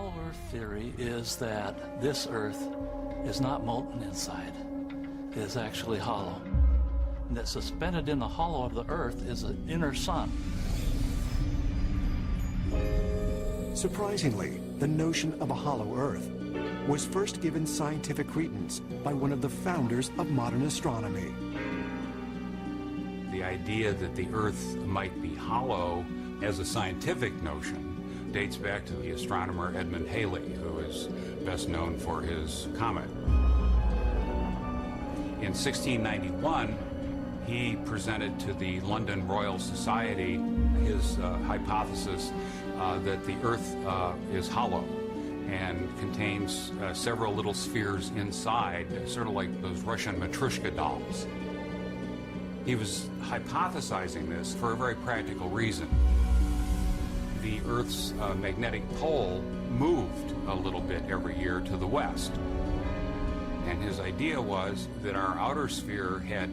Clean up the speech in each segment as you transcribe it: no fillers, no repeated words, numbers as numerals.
hollow earth theory is that this earth is not molten inside. It is actually hollow. And that suspended in the hollow of the earth is an inner sun. Surprisingly, the notion of a hollow earth was first given scientific credence by one of the founders of modern astronomy. The idea that the earth might be hollow as a scientific notion dates back to the astronomer Edmund Halley, who is best known for his comet. In 1691, he presented to the London Royal Society his hypothesis that the Earth is hollow and contains several little spheres inside, sort of like those Russian Matryoshka dolls. He was hypothesizing this for a very practical reason. The Earth's magnetic pole moved a little bit every year to the west. And his idea was that our outer sphere had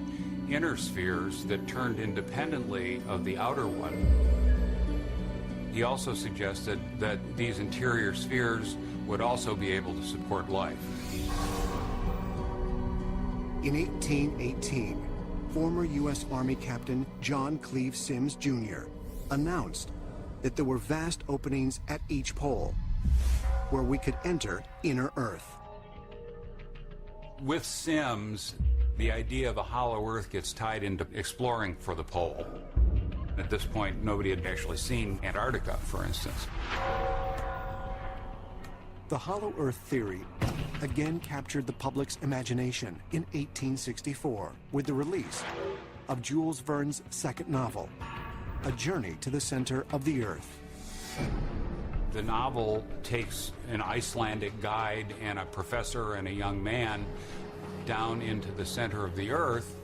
inner spheres that turned independently of the outer one. He also suggested that these interior spheres would also be able to support life. In 1818, former U.S. Army Captain John Cleve Sims, Jr. announced that there were vast openings at each pole where we could enter inner Earth. With Sims, the idea of a hollow Earth gets tied into exploring for the pole. At this point, nobody had actually seen Antarctica, for instance. The hollow Earth theory again captured the public's imagination in 1864 with the release of Jules Verne's second novel, A Journey to the Center of the Earth. The novel takes an Icelandic guide and a professor and a young man down into the center of the Earth.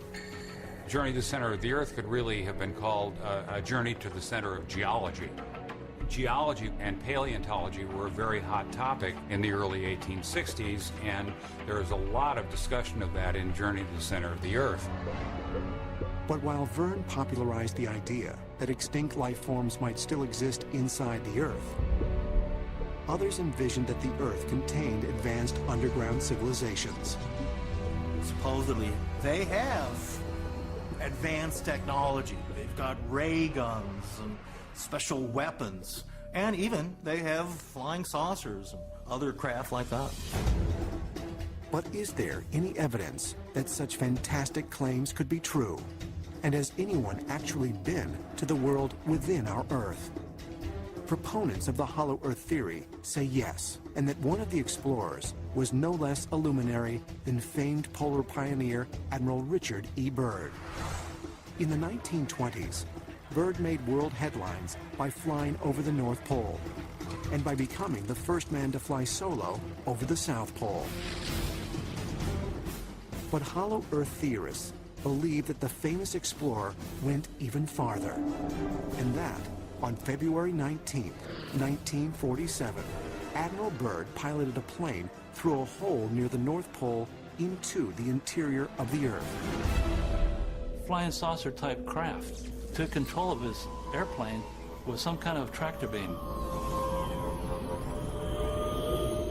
Journey to the Center of the Earth could really have been called a journey to the center of geology. Geology and paleontology were a very hot topic in the early 1860s, and there is a lot of discussion of that in Journey to the Center of the Earth. But while Verne popularized the idea that extinct life forms might still exist inside the Earth, others envisioned that the Earth contained advanced underground civilizations. Supposedly, they have advanced technology. They've got ray guns and special weapons, and even they have flying saucers and other craft like that. But is there any evidence that such fantastic claims could be true? And has anyone actually been to the world within our Earth? Proponents of the hollow Earth theory say yes, and that one of the explorers was no less a luminary than famed polar pioneer Admiral Richard E. Byrd. In the 1920s, Byrd made world headlines by flying over the North Pole and by becoming the first man to fly solo over the South Pole. But hollow Earth theorists believe that the famous explorer went even farther, and that on February 19, 1947, Admiral Byrd piloted a plane through a hole near the North Pole into the interior of the Earth. Flying saucer type craft took control of his airplane with some kind of tractor beam.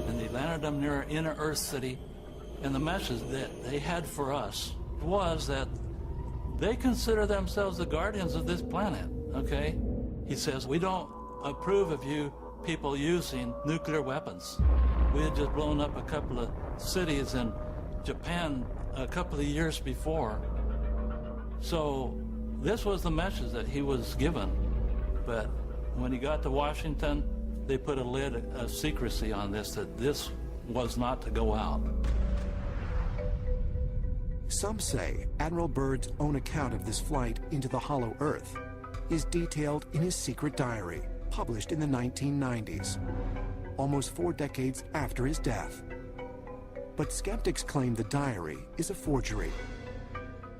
And they landed them near inner Earth City. And the message that they had for us was that they consider themselves the guardians of this planet, okay? He says, we don't approve of you people using nuclear weapons. We had just blown up a couple of cities in Japan a couple of years before. So this was the message that he was given. But when he got to Washington, they put a lid of secrecy on this, that this was not to go out. Some say Admiral Byrd's own account of this flight into the hollow Earth is detailed in his secret diary, published in the 1990s, almost 4 decades after his death. But skeptics claim the diary is a forgery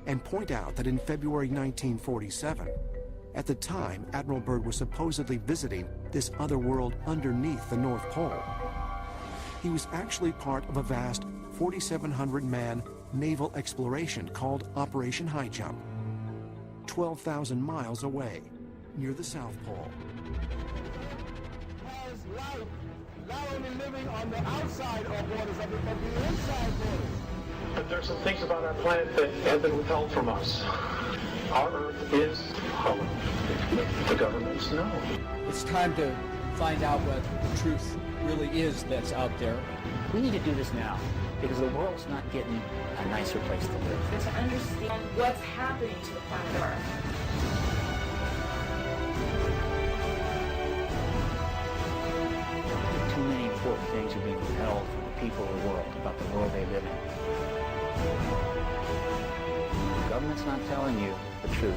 and point out that in February 1947, at the time Admiral Byrd was supposedly visiting this other world underneath the North Pole, he was actually part of a vast 4,700-man naval exploration called Operation High Jump, 12,000 miles away, near the South Pole. As life not only living on the outside of borders of it, but the inside borders. But there's some things about our planet that have been withheld from us. Our Earth is hollow. The governments know. It's time to find out what the truth really is that's out there. We need to do this now because the world's not getting a nicer place to live. To understand what's happening to the planet Earth. Too many important things are being withheld from the people of the world about the world they live in. The government's not telling you the truth.